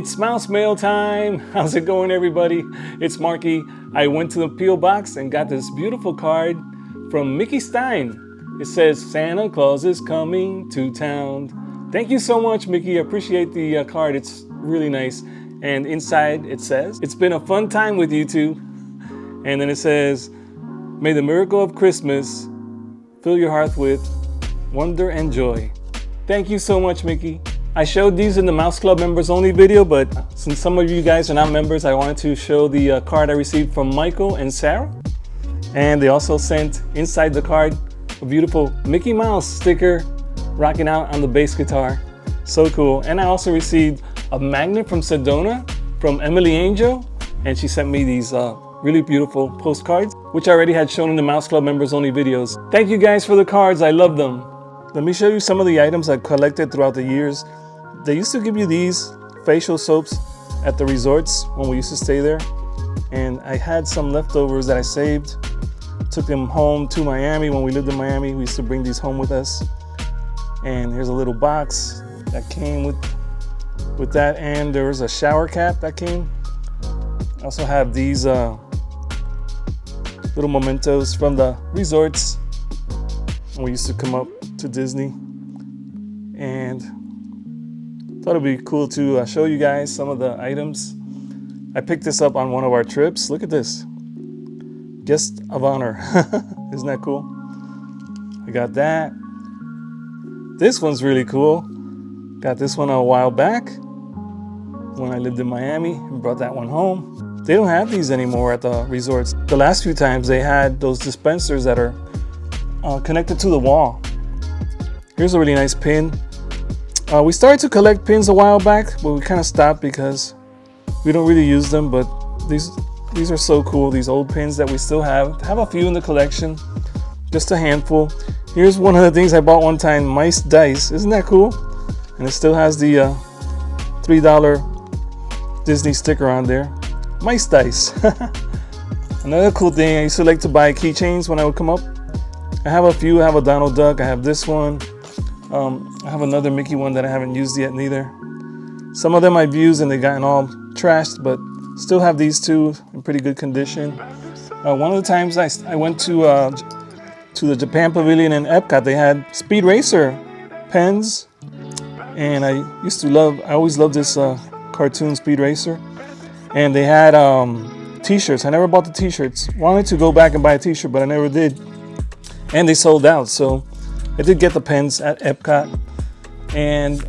It's mouse mail time. How's it going, everybody? It's Marky. I went to the P.O. box and got this beautiful card from Mickey Stein. It says, Santa Claus is coming to town. Thank you so much, Mickey. I appreciate the card. It's really nice. And inside it says, it's been a fun time with you two. And then it says, may the miracle of Christmas fill your heart with wonder and joy. Thank you so much, Mickey. I showed these in the Mouse Club members only video, but since some of you guys are not members, I wanted to show the card I received from Michael and Sarah. And they also sent inside the card a beautiful Mickey Mouse sticker rocking out on the bass guitar. So cool. And I also received a magnet from Sedona from Emily Angel, and she sent me these really beautiful postcards, which I already had shown in the Mouse Club members only videos. Thank you guys for the cards. I love them. Let me show you some of the items I collected throughout the years. They used to give you these facial soaps at the resorts when we used to stay there. And I had some leftovers that I saved. Took them home to Miami when we lived in Miami. We used to bring these home with us. And here's a little box that came with that. And there was a shower cap that came. I also have these little mementos from the resorts when we used to come up to Disney. And thought it'd be cool to show you guys some of the items. I picked this up on one of our trips. Look at this. Guest of honor. Isn't that cool? I got that. This one's really cool. Got this one a while back when I lived in Miami and brought that one home. They don't have these anymore at the resorts. The last few times they had those dispensers that are connected to the wall. Here's a really nice pin. We started to collect pins a while back, but we kind of stopped because we don't really use them. But these are so cool. These old pins that we still have. Have a few in the collection, just a handful. Here's one of the things I bought one time, mice dice. Isn't that cool? And it still has the $3 Disney sticker on there. Mice dice. Another cool thing, I used to like to buy keychains when I would come up. I have a few. I have a Donald Duck. I have this one. I have another Mickey one that I haven't used yet neither. Some of them I've used and they've gotten all trashed, but still have these two in pretty good condition. One of the times I went to the Japan Pavilion in Epcot, they had Speed Racer pens, and I always loved this cartoon Speed Racer. And they had t-shirts. I never bought the t-shirts. Wanted to go back and buy a t-shirt, but I never did. And they sold out, so I did get the pens at Epcot. And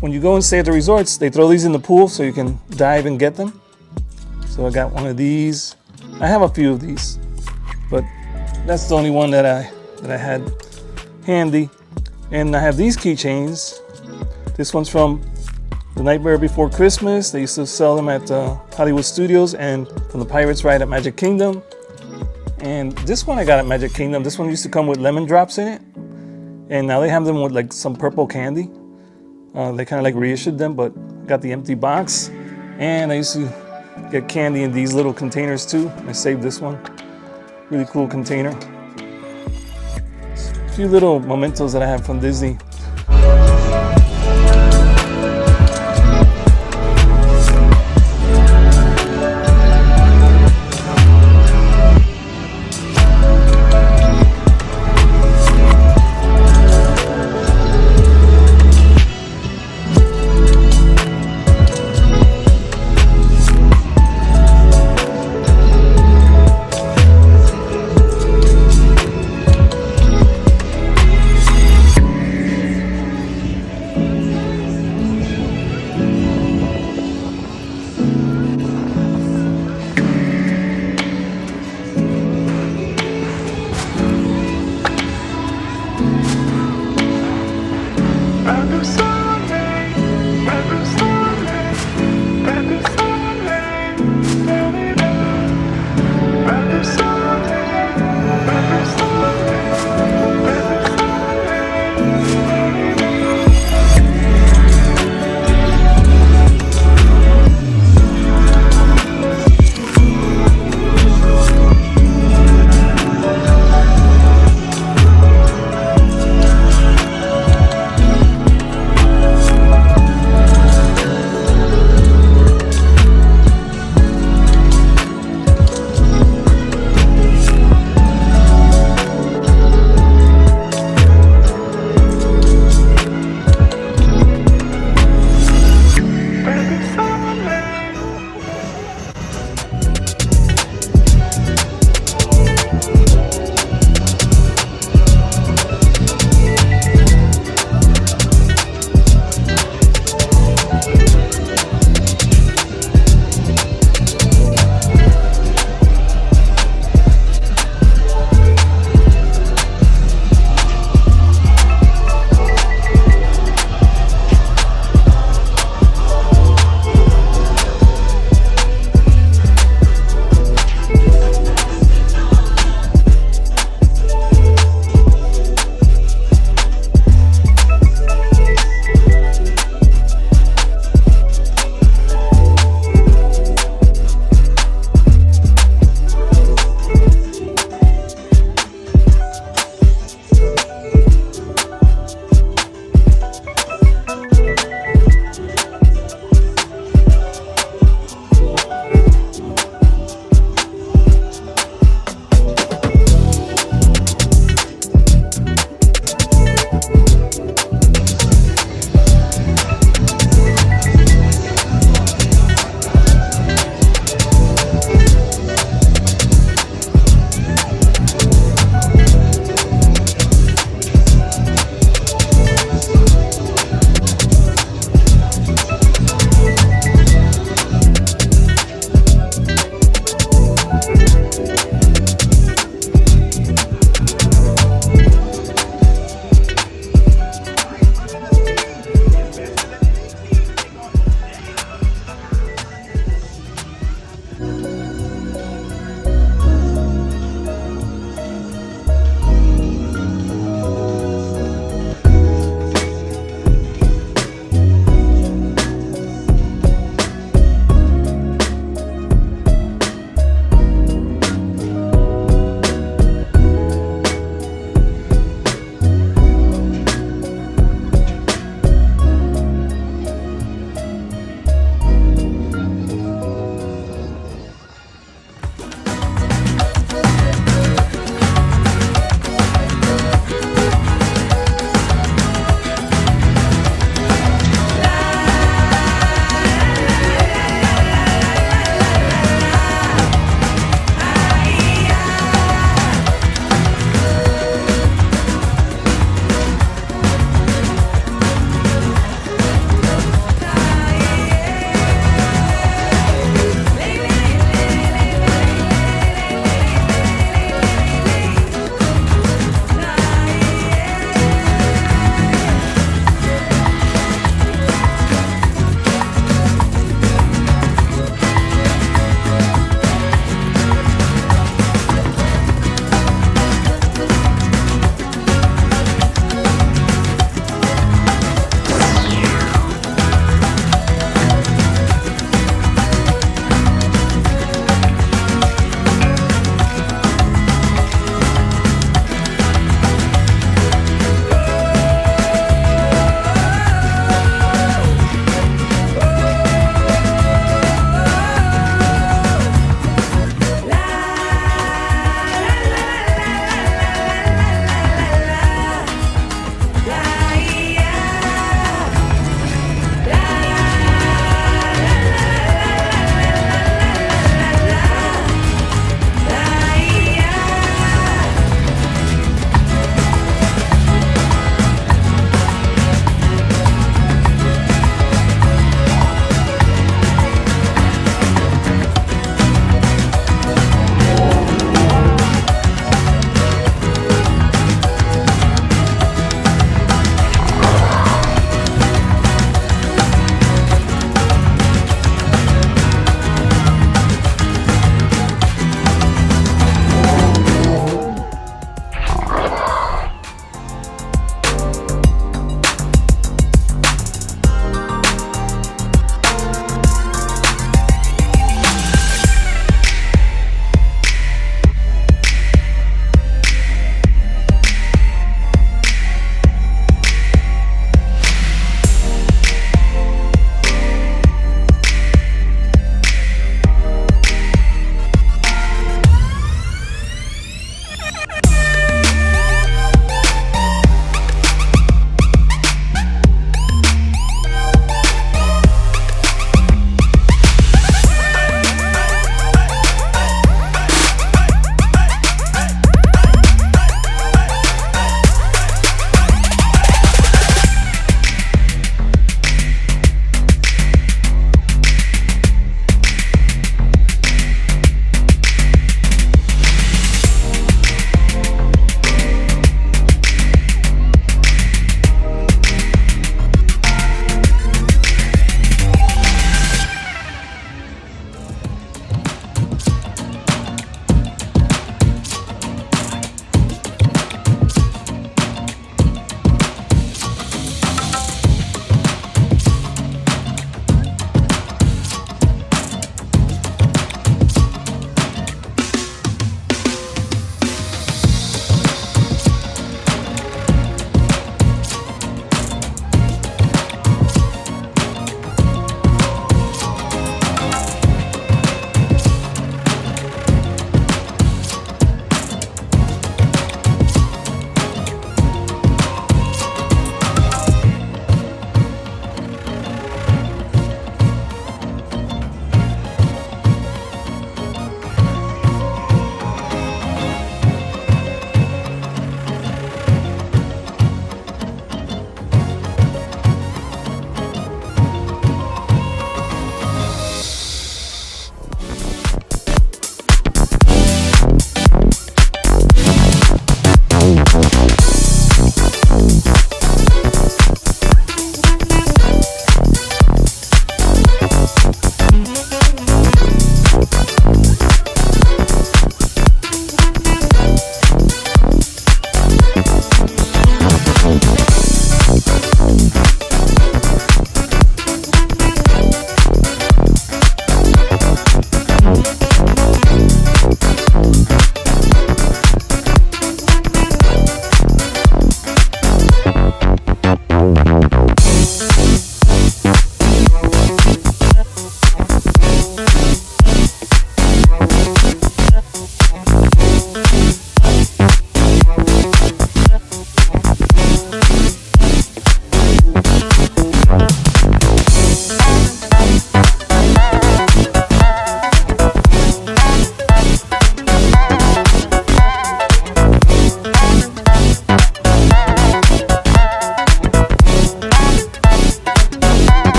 when you go and stay at the resorts, they throw these in the pool so you can dive and get them. So I got one of these. I have a few of these, but that's the only one that I had handy. And I have these keychains. This one's from The Nightmare Before Christmas. They used to sell them at Hollywood Studios and from the Pirates Ride at Magic Kingdom. And this one I got at Magic Kingdom. This one used to come with lemon drops in it. And now they have them with like some purple candy. They kind of like reissued them, but got the empty box. And I used to get candy in these little containers too. I saved this one. Really cool container. A few little mementos that I have from Disney.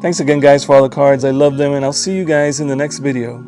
Thanks again, guys, for all the cards. I love them, and I'll see you guys in the next video.